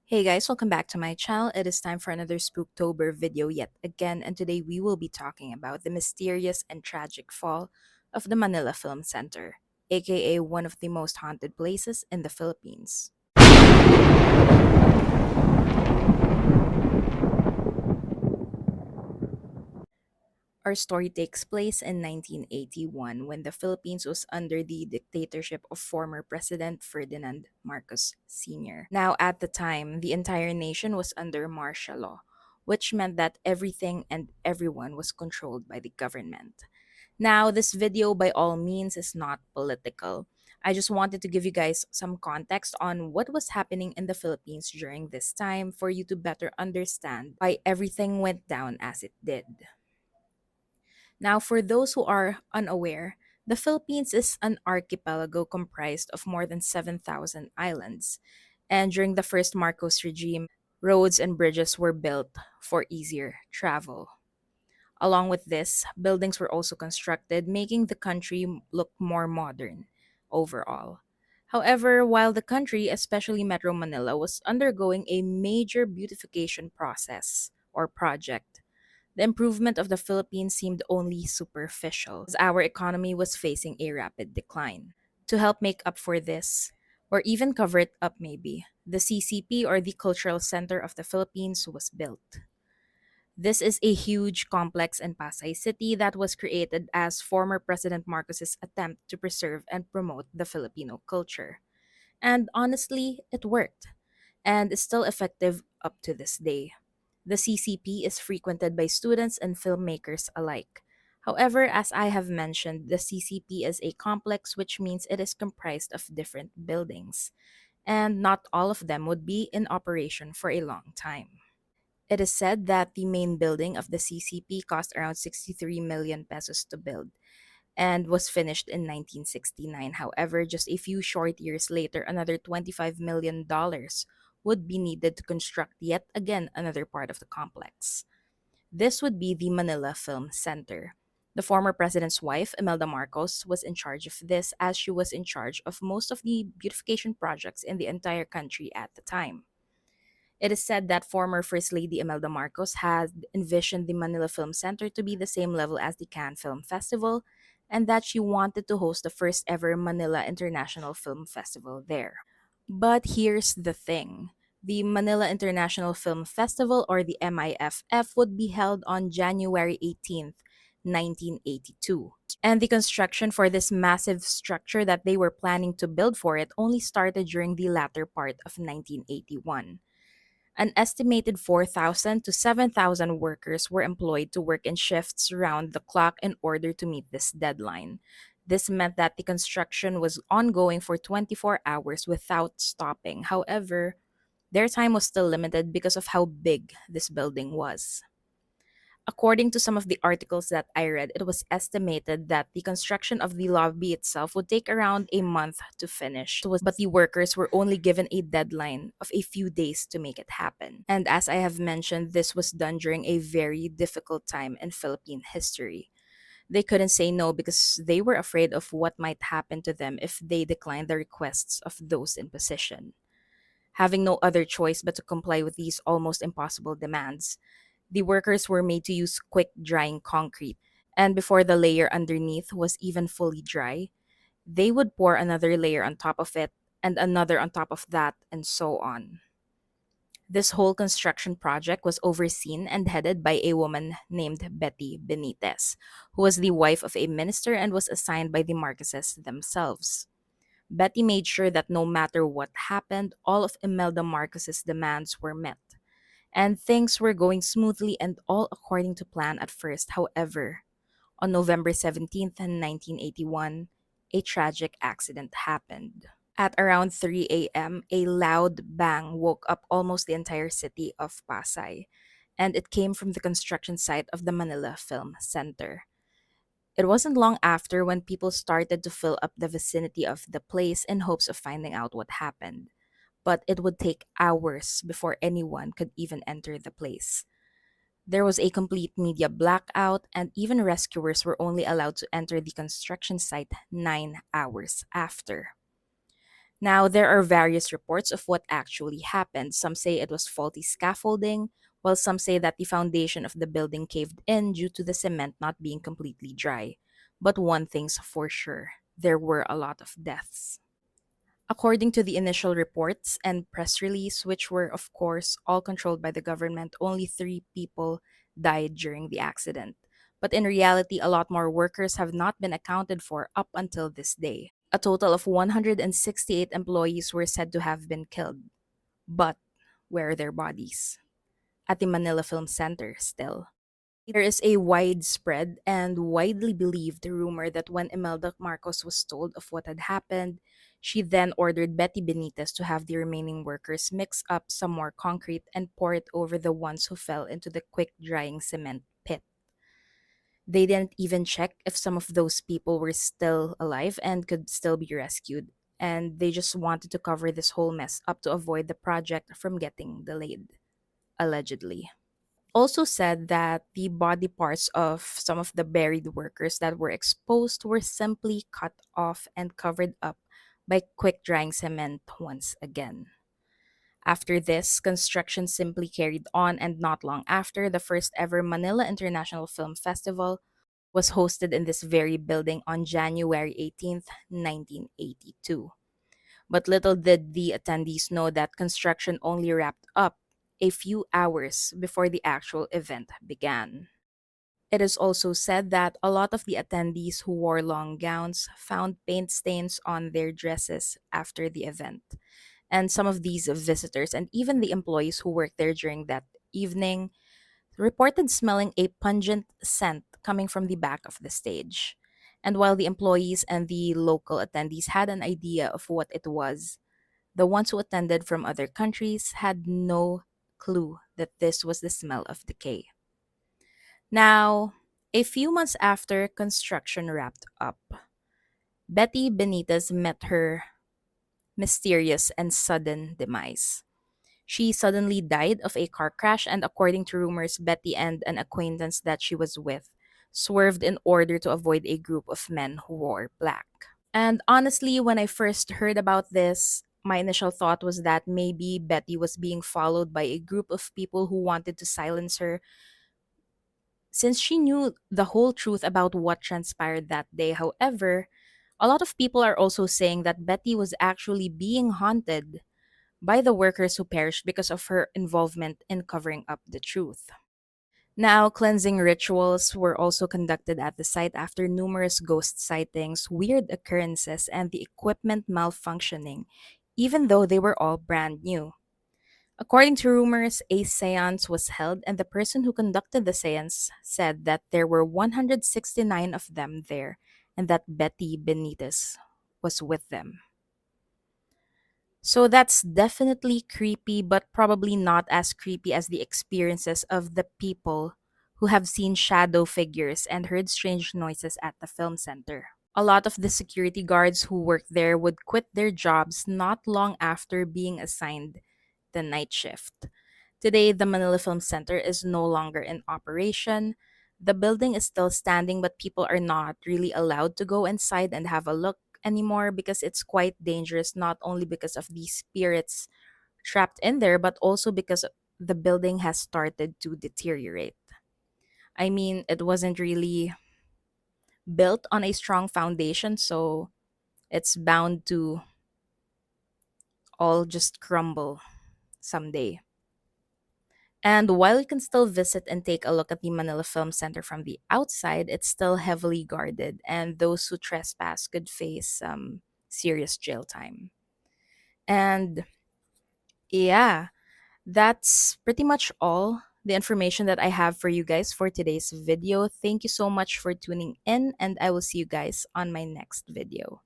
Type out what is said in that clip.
Hey guys, welcome back to my channel. It is time for another Spooktober video yet again, and today we will be talking about the mysterious and tragic fall of the Manila Film Center, aka one of the most haunted places in the Philippines. Our story takes place in 1981 when the Philippines was under the dictatorship of former President Ferdinand Marcos Sr. Now, at the time, the entire nation was under martial law, which meant that everything and everyone was controlled by the government. Now, this video, by all means, is not political. I just wanted to give you guys some context on what was happening in the Philippines during this time for you to better understand why everything went down as it did. Now, for those who are unaware, the Philippines is an archipelago comprised of more than 7,000 islands. And during the first Marcos regime, roads and bridges were built for easier travel. Along with this, buildings were also constructed, making the country look more modern overall. However, while the country, especially Metro Manila, was undergoing a major beautification process or project, the improvement of the Philippines seemed only superficial, as our economy was facing a rapid decline. To help make up for this, or even cover it up maybe, the CCP, or the Cultural Center of the Philippines, was built. This is a huge complex in Pasay City that was created as former President Marcos's attempt to preserve and promote the Filipino culture. And honestly, it worked and is still effective up to this day. The CCP is frequented by students and filmmakers alike. However, as I have mentioned, the CCP is a complex, which means it is comprised of different buildings, and not all of them would be in operation for a long time. It is said that the main building of the CCP cost around 63 million pesos to build and was finished in 1969. However, just a few short years later, another $25 million would be needed to construct yet again another part of the complex. This would be the Manila Film Center. The former president's wife, Imelda Marcos, was in charge of this as she was in charge of most of the beautification projects in the entire country at the time. It is said that former First Lady Imelda Marcos had envisioned the Manila Film Center to be the same level as the Cannes Film Festival and that she wanted to host the first ever Manila International Film Festival there. But here's the thing. The Manila International Film Festival, or the MIFF, would be held on January 18th, 1982. And the construction for this massive structure that they were planning to build for it only started during the latter part of 1981. An estimated 4,000 to 7,000 workers were employed to work in shifts round the clock in order to meet this deadline. This meant that the construction was ongoing for 24 hours without stopping. However, their time was still limited because of how big this building was. According to some of the articles that I read, it was estimated that the construction of the lobby itself would take around a month to finish, but the workers were only given a deadline of a few days to make it happen. And as I have mentioned, this was done during a very difficult time in Philippine history. They couldn't say no because they were afraid of what might happen to them if they declined the requests of those in position. Having no other choice but to comply with these almost impossible demands, the workers were made to use quick drying concrete, and before the layer underneath was even fully dry, they would pour another layer on top of it, and another on top of that, and so on. This whole construction project was overseen and headed by a woman named Betty Benitas, who was the wife of a minister and was assigned by the Marquesas themselves. Betty made sure that no matter what happened, all of Imelda Marcos's demands were met and things were going smoothly and all according to plan at first. However, on November 17th, 1981, a tragic accident happened. At around 3 a.m., a loud bang woke up almost the entire city of Pasay, and it came from the construction site of the Manila Film Center. It wasn't long after when people started to fill up the vicinity of the place in hopes of finding out what happened, but it would take hours before anyone could even enter the place. There was a complete media blackout, and even rescuers were only allowed to enter the construction site 9 hours after. Now, there are various reports of what actually happened. Some say it was faulty scaffolding, while some say that the foundation of the building caved in due to the cement not being completely dry. But one thing's for sure, there were a lot of deaths. According to the initial reports and press release, which were, of course, all controlled by the government, only 3 people died during the accident. But in reality, a lot more workers have not been accounted for up until this day. A total of 168 employees were said to have been killed. But where are their bodies? At the Manila Film Center, still. There is a widespread and widely believed rumor that when Imelda Marcos was told of what had happened, she then ordered Betty Benitas to have the remaining workers mix up some more concrete and pour it over the ones who fell into the quick drying cement pit. They didn't even check if some of those people were still alive and could still be rescued. And they just wanted to cover this whole mess up to avoid the project from getting delayed, allegedly. Also said that the body parts of some of the buried workers that were exposed were simply cut off and covered up by quick drying cement once again. After this, construction simply carried on, and not long after, the first ever Manila International Film Festival was hosted in this very building on January 18th, 1982. But little did the attendees know that construction only wrapped up a few hours before the actual event began. It is also said that a lot of the attendees who wore long gowns found paint stains on their dresses after the event. And some of these visitors and even the employees who worked there during that evening reported smelling a pungent scent coming from the back of the stage. And while the employees and the local attendees had an idea of what it was, the ones who attended from other countries had no clue that this was the smell of decay. Now, a few months after construction wrapped up, Betty Benitez met her mysterious and sudden demise. She suddenly died of a car crash, and according to rumors, Betty and an acquaintance that she was with swerved in order to avoid a group of men who wore black. And honestly, when I first heard about this, my initial thought was that maybe Betty was being followed by a group of people who wanted to silence her since she knew the whole truth about what transpired that day. However, a lot of people are also saying that Betty was actually being haunted by the workers who perished because of her involvement in covering up the truth. Now, cleansing rituals were also conducted at the site after numerous ghost sightings, weird occurrences, and the equipment malfunctioning, even though they were all brand new. According to rumors, a seance was held, and the person who conducted the seance said that there were 169 of them there and that Betty Benitez was with them. So that's definitely creepy, but probably not as creepy as the experiences of the people who have seen shadow figures and heard strange noises at the film center. A lot of the security guards who worked there would quit their jobs not long after being assigned the night shift. Today, the Manila Film Center is no longer in operation. The building is still standing, but people are not really allowed to go inside and have a look anymore because it's quite dangerous, not only because of the spirits trapped in there, but also because the building has started to deteriorate. I mean, it wasn't really built on a strong foundation, so it's bound to all just crumble someday. And while you can still visit and take a look at the Manila Film Center from the outside, it's still heavily guarded, and those who trespass could face some serious jail time. And yeah, that's pretty much all the information that I have for you guys for today's video. Thank you so much for tuning in, and I will see you guys on my next video.